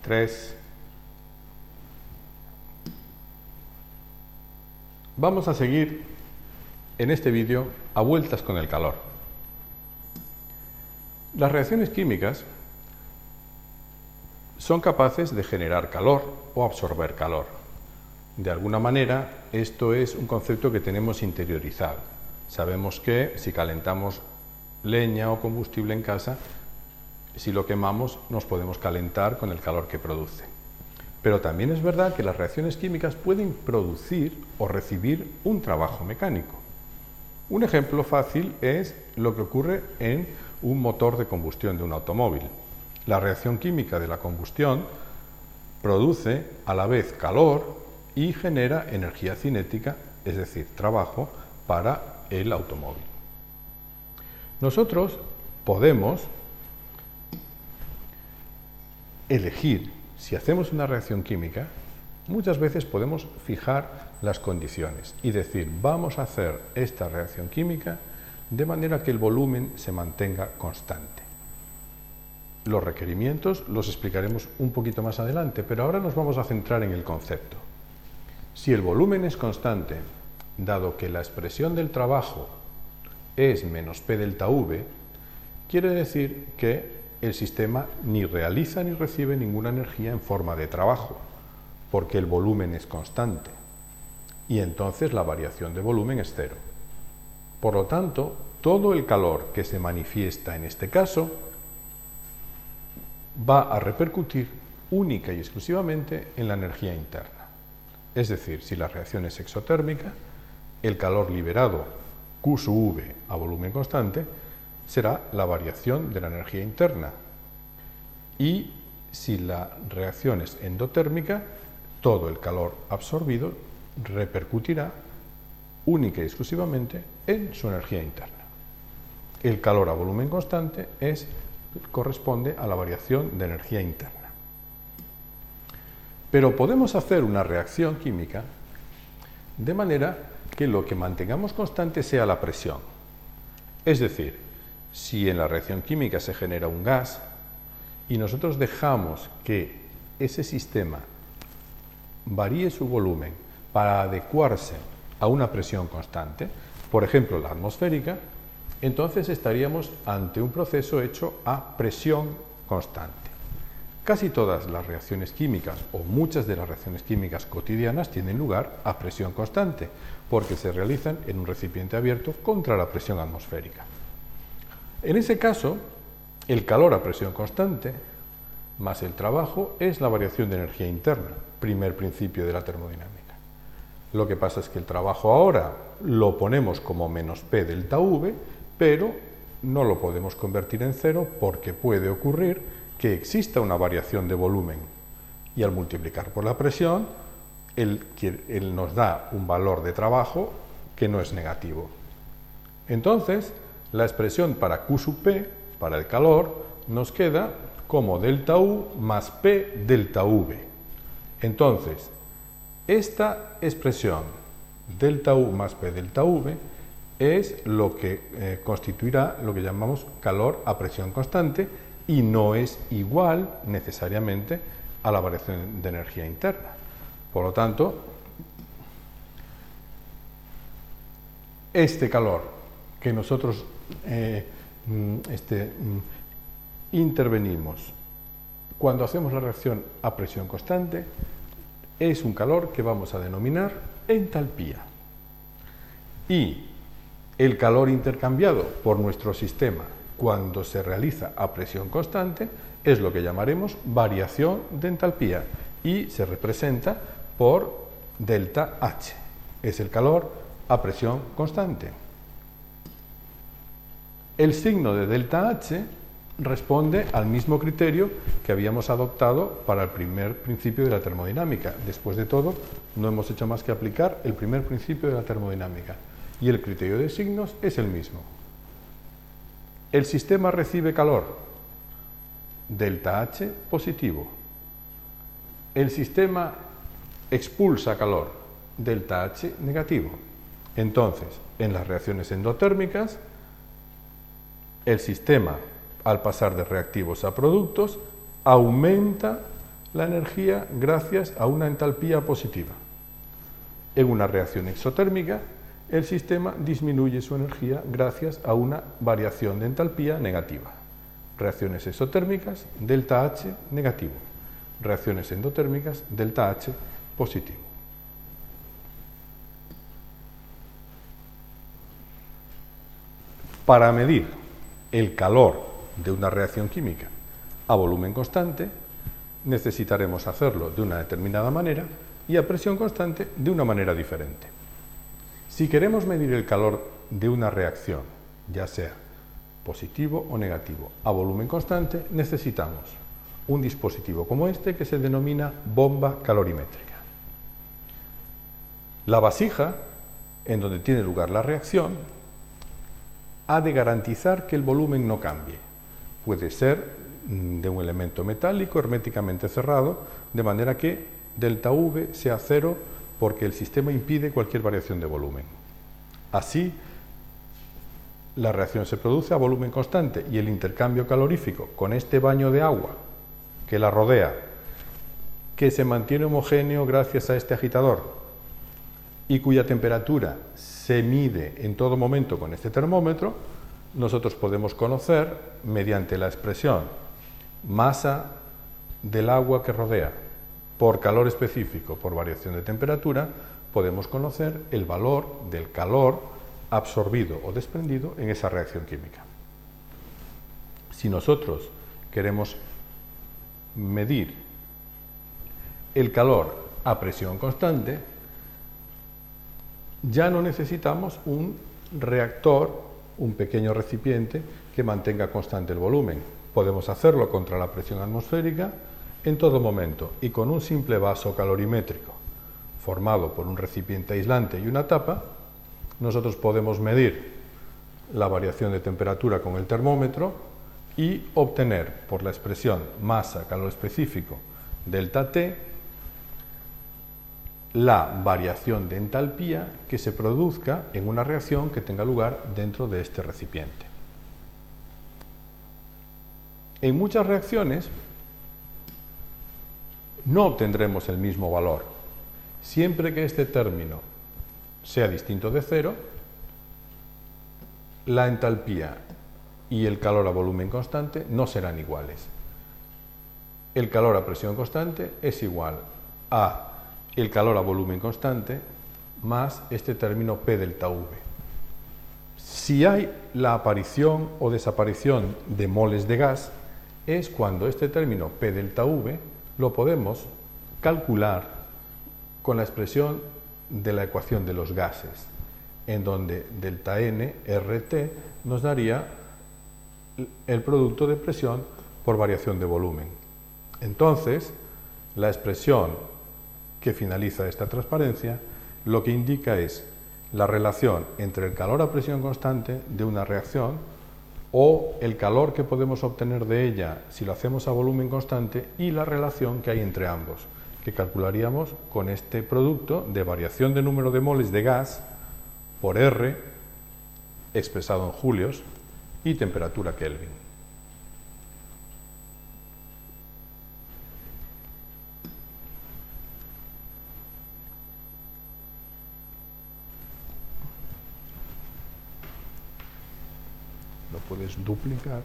3. Vamos a seguir en este vídeo a vueltas con el calor. Las reacciones químicas son capaces de generar calor o absorber calor. De alguna manera, esto es un concepto que tenemos interiorizado. Sabemos que si calentamos leña o combustible en casa, si lo quemamos nos podemos calentar con el calor que produce. Pero también es verdad que las reacciones químicas pueden producir o recibir un trabajo mecánico. Un ejemplo fácil es lo que ocurre en un motor de combustión de un automóvil. La reacción química de la combustión produce a la vez calor y genera energía cinética, es decir, trabajo para el automóvil. Nosotros podemos elegir, si hacemos una reacción química, muchas veces podemos fijar las condiciones y decir, vamos a hacer esta reacción química de manera que el volumen se mantenga constante. Los requerimientos los explicaremos un poquito más adelante, pero ahora nos vamos a centrar en el concepto. Si el volumen es constante, dado que la expresión del trabajo es menos P delta V, quiere decir que el sistema ni realiza ni recibe ninguna energía en forma de trabajo, porque el volumen es constante, y entonces la variación de volumen es cero. Por lo tanto, todo el calor que se manifiesta en este caso va a repercutir única y exclusivamente en la energía interna. Es decir, si la reacción es exotérmica, el calor liberado Q sub V a volumen constante será la variación de la energía interna. Y si la reacción es endotérmica, todo el calor absorbido repercutirá única y exclusivamente en su energía interna. El calor a volumen constante corresponde a la variación de energía interna. Pero podemos hacer una reacción química de manera que lo que mantengamos constante sea la presión. Es decir, si en la reacción química se genera un gas y nosotros dejamos que ese sistema varíe su volumen para adecuarse a una presión constante, por ejemplo la atmosférica, entonces estaríamos ante un proceso hecho a presión constante. Casi todas las reacciones químicas o muchas de las reacciones químicas cotidianas tienen lugar a presión constante porque se realizan en un recipiente abierto contra la presión atmosférica. En ese caso, el calor a presión constante más el trabajo es la variación de energía interna, primer principio de la termodinámica. Lo que pasa es que el trabajo ahora lo ponemos como menos P delta V, pero no lo podemos convertir en cero porque puede ocurrir que exista una variación de volumen y al multiplicar por la presión, él nos da un valor de trabajo que no es negativo. Entonces, la expresión para Q sub P, para el calor, nos queda como delta U más P delta V. Entonces, esta expresión delta U más P delta V es lo que constituirá lo que llamamos calor a presión constante y no es igual necesariamente a la variación de energía interna. Por lo tanto, este calor que nosotros intervenimos cuando hacemos la reacción a presión constante es un calor que vamos a denominar entalpía. Y el calor intercambiado por nuestro sistema cuando se realiza a presión constante es lo que llamaremos variación de entalpía y se representa por delta H. Es el calor a presión constante. El signo de delta H responde al mismo criterio que habíamos adoptado para el primer principio de la termodinámica. Después de todo, no hemos hecho más que aplicar el primer principio de la termodinámica y el criterio de signos es el mismo. El sistema recibe calor, delta H positivo. El sistema expulsa calor, delta H negativo. Entonces, en las reacciones endotérmicas, el sistema, al pasar de reactivos a productos, aumenta la energía gracias a una entalpía positiva. En una reacción exotérmica, el sistema disminuye su energía gracias a una variación de entalpía negativa. Reacciones exotérmicas, delta H negativo. Reacciones endotérmicas, delta H positivo. Para medir el calor de una reacción química a volumen constante, necesitaremos hacerlo de una determinada manera y a presión constante de una manera diferente. Si queremos medir el calor de una reacción, ya sea positivo o negativo, a volumen constante, necesitamos un dispositivo como este que se denomina bomba calorimétrica. La vasija, en donde tiene lugar la reacción, ha de garantizar que el volumen no cambie. Puede ser de un elemento metálico herméticamente cerrado, de manera que delta V sea cero porque el sistema impide cualquier variación de volumen. Así, la reacción se produce a volumen constante y el intercambio calorífico con este baño de agua que la rodea, que se mantiene homogéneo gracias a este agitador y cuya temperatura se mide en todo momento con este termómetro, nosotros podemos conocer, mediante la expresión masa del agua que rodea por calor específico, por variación de temperatura, podemos conocer el valor del calor absorbido o desprendido en esa reacción química. Si nosotros queremos medir el calor a presión constante, ya no necesitamos un reactor, un pequeño recipiente que mantenga constante el volumen. Podemos hacerlo contra la presión atmosférica en todo momento y con un simple vaso calorimétrico formado por un recipiente aislante y una tapa, nosotros podemos medir la variación de temperatura con el termómetro y obtener por la expresión masa calor específico delta T la variación de entalpía que se produzca en una reacción que tenga lugar dentro de este recipiente. En muchas reacciones no obtendremos el mismo valor. Siempre que este término sea distinto de cero, la entalpía y el calor a volumen constante no serán iguales. El calor a presión constante es igual a el calor a volumen constante más este término P delta V. Si hay la aparición o desaparición de moles de gas, es cuando este término P delta V lo podemos calcular con la expresión de la ecuación de los gases, en donde delta N RT nos daría el producto de presión por variación de volumen. Entonces, la expresión que finaliza esta transparencia lo que indica es la relación entre el calor a presión constante de una reacción o el calor que podemos obtener de ella si lo hacemos a volumen constante y la relación que hay entre ambos, que calcularíamos con este producto de variación de número de moles de gas por R, expresado en julios, y temperatura Kelvin. Lo puedes duplicar.